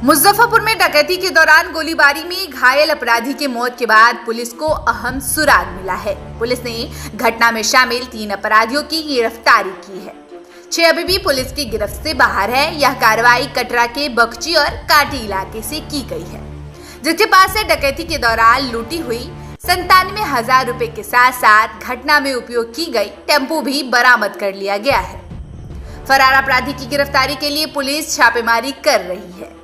मुजफ्फरपुर में डकैती के दौरान गोलीबारी में घायल अपराधी के मौत के बाद पुलिस को अहम सुराग मिला है। पुलिस ने घटना में शामिल 3 अपराधियों की गिरफ्तारी की है। 6 अभी भी पुलिस की गिरफ्त से बाहर है। यह कार्रवाई कटरा के बगची और काटी इलाके से की गई है, जिसके पास से डकैती के दौरान लूटी हुई 97,000 रुपए के साथ साथ घटना में उपयोग की गई टेम्पो भी बरामद कर लिया गया है। फरार अपराधी की गिरफ्तारी के लिए पुलिस छापेमारी कर रही है।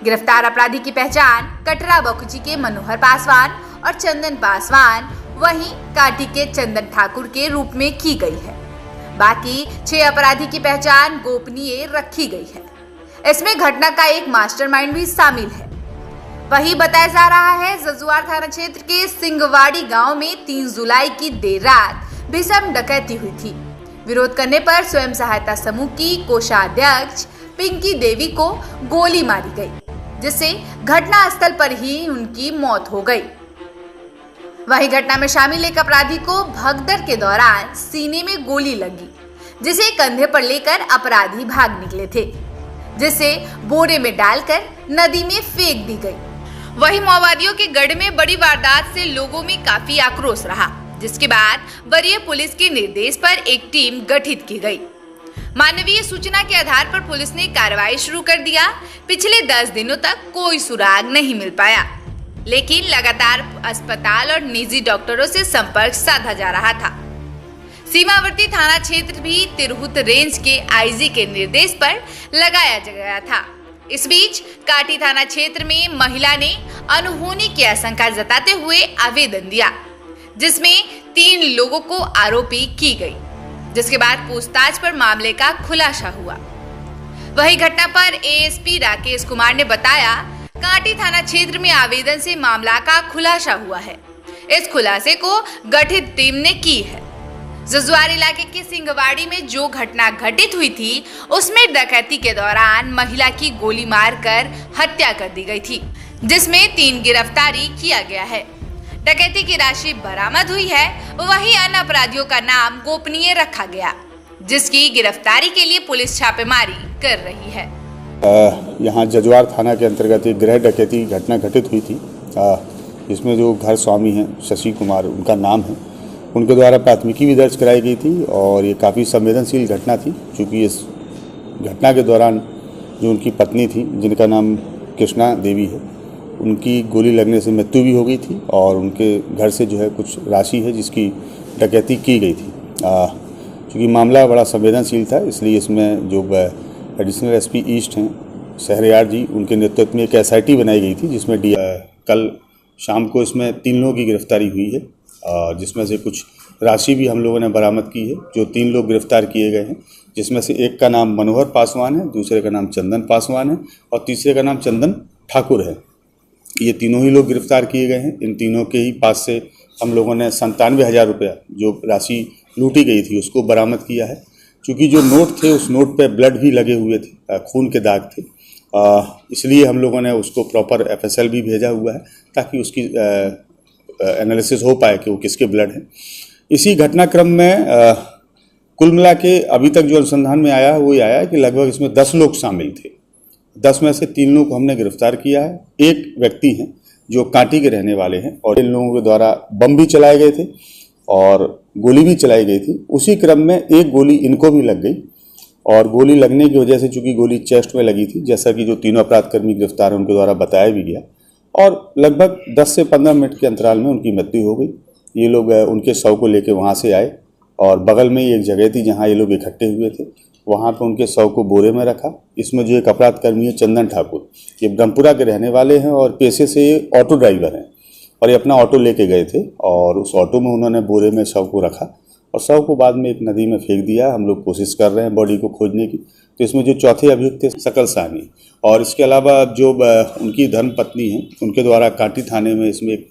गिरफ्तार अपराधी की पहचान कटरा बकुची के मनोहर पासवान और चंदन पासवान, वहीं काटी के चंदन ठाकुर के रूप में की गई है। बाकी 6 अपराधी की पहचान गोपनीय रखी गई है। इसमें घटना का एक मास्टरमाइंड भी शामिल है। वही बताया जा रहा है, जजुआर थाना क्षेत्र के सिंगवाड़ी गांव में 3 जुलाई की देर रात भीषण डकैती हुई थी। विरोध करने पर स्वयं सहायता समूह की कोषाध्यक्ष पिंकी देवी को गोली मारी गई, जिससे घटना स्थल पर ही उनकी मौत हो गई। वही घटना में शामिल एक अपराधी को भगदड़ के दौरान सीने में गोली लगी, जिसे कंधे पर लेकर अपराधी भाग निकले थे, जिसे बोरे में डालकर नदी में फेंक दी गई। वही माओवादियों के गढ़ में बड़ी वारदात से लोगों में काफी आक्रोश रहा, जिसके बाद वरीय पुलिस के निर्देश पर एक टीम गठित की गई। मानवीय सूचना के आधार पर पुलिस ने कार्रवाई शुरू कर दिया। पिछले 10 दिनों तक कोई सुराग नहीं मिल पाया, लेकिन लगातार अस्पताल और निजी डॉक्टरों से संपर्क साधा जा रहा था। सीमावर्ती थाना क्षेत्र भी तिरहुत रेंज के आईजी के निर्देश पर लगाया गया था। इस बीच काटी थाना क्षेत्र में महिला ने अनहोनी की आशंका जताते हुए आवेदन दिया, जिसमें 3 लोगों को आरोपी की गई, जिसके बाद पूछताछ पर मामले का खुलासा हुआ। वही घटना पर एएसपी राकेश कुमार ने बताया, काटी थाना क्षेत्र में आवेदन से मामला का खुलासा हुआ है। इस खुलासे को गठित टीम ने की है। जजुआर इलाके के सिंगवाड़ी में जो घटना घटित हुई थी, उसमें डकैती के दौरान महिला की गोली मारकर हत्या कर दी गई थी, जिसमें 3 गिरफ्तारी किया गया है। डकैती की राशि बरामद हुई है। वहीं अन्य अपराधियों का नाम गोपनीय रखा गया, जिसकी गिरफ्तारी के लिए पुलिस छापेमारी कर रही है। यहाँ जजुआर थाना के अंतर्गत एक गृह डकैती घटना घटित हुई थी। इसमें जो घर स्वामी हैं शशि कुमार, उनका नाम है, उनके द्वारा प्राथमिकी भी दर्ज कराई गई थी और ये काफ़ी संवेदनशील घटना थी, क्योंकि इस घटना के दौरान जो उनकी पत्नी थी, जिनका नाम कृष्णा देवी है, उनकी गोली लगने से मृत्यु भी हो गई थी और उनके घर से जो है कुछ राशि है जिसकी डकैती की गई थी। क्योंकि मामला बड़ा संवेदनशील था, इसलिए इसमें जो एडिशनल एसपी ईस्ट हैं शहरयार जी, उनके नेतृत्व में एक एसआईटी बनाई गई थी, जिसमें कल शाम को इसमें 3 लोगों की गिरफ्तारी हुई है, जिसमें से कुछ राशि भी हम लोगों ने बरामद की है। जो 3 लोग गिरफ्तार किए गए हैं, जिसमें से एक का नाम मनोहर पासवान है, दूसरे का नाम चंदन पासवान है और तीसरे का नाम चंदन ठाकुर है। ये तीनों ही लोग गिरफ्तार किए गए हैं। इन तीनों के ही पास से हम लोगों ने 97,000 रुपया जो राशि लूटी गई थी उसको बरामद किया है। क्योंकि जो नोट थे, उस नोट पे ब्लड भी लगे हुए थे, खून के दाग थे, इसलिए हम लोगों ने उसको प्रॉपर एफएसएल भी भेजा हुआ है, ताकि उसकी एनालिसिस हो पाए कि वो किसके ब्लड हैं। इसी घटनाक्रम में कुल मिला के अभी तक जो अनुसंधान में आया वो ये आया कि लगभग इसमें 10 लोग शामिल थे। 10 में से 3 लोग को हमने गिरफ्तार किया है। एक व्यक्ति हैं जो काटी के रहने वाले हैं और इन लोगों के द्वारा बम भी चलाए गए थे और गोली भी चलाई गई थी। उसी क्रम में एक गोली इनको भी लग गई और गोली लगने की वजह से, चूंकि गोली चेस्ट में लगी थी, जैसा कि जो 3 अपराधकर्मी गिरफ्तार हैं उनके द्वारा बताया भी गया, और लगभग 10 से 15 मिनट के अंतराल में उनकी मृत्यु हो गई। ये लोग उनके शव को लेकर वहाँ से आए और बगल में एक जगह थी जहाँ ये लोग इकट्ठे हुए थे, वहाँ पर उनके शव को बोरे में रखा। इसमें जो एक अपराधकर्मी है चंदन ठाकुर, ये ब्रह्मपुरा के रहने वाले हैं और पेशे से ये ऑटो ड्राइवर हैं, और ये अपना ऑटो लेके गए थे और उस ऑटो में उन्होंने बोरे में शव को रखा और शव को बाद में एक नदी में फेंक दिया। हम लोग कोशिश कर रहे हैं बॉडी को खोजने की। तो इसमें जो चौथे अभियुक्त थे सकल साहनी, और इसके अलावा जो उनकी धर्म पत्नी हैं, उनके द्वारा काटी थाने में इसमें एक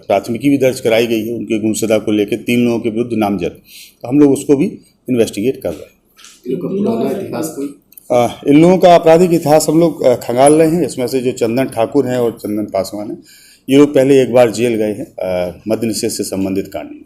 प्राथमिकी भी दर्ज कराई गई है उनके गुमशुदा को लेकर 3 लोगों के विरुद्ध नामजद। तो हम लोग उसको भी इन्वेस्टिगेट कर रहे हैं। इन लोगों का आपराधिक इतिहास हम लोग खंगाल रहे हैं। इसमें से जो चंदन ठाकुर हैं और चंदन पासवान हैं, ये लोग पहले एक बार जेल गए हैं मद्य निषेध से संबंधित कांड में।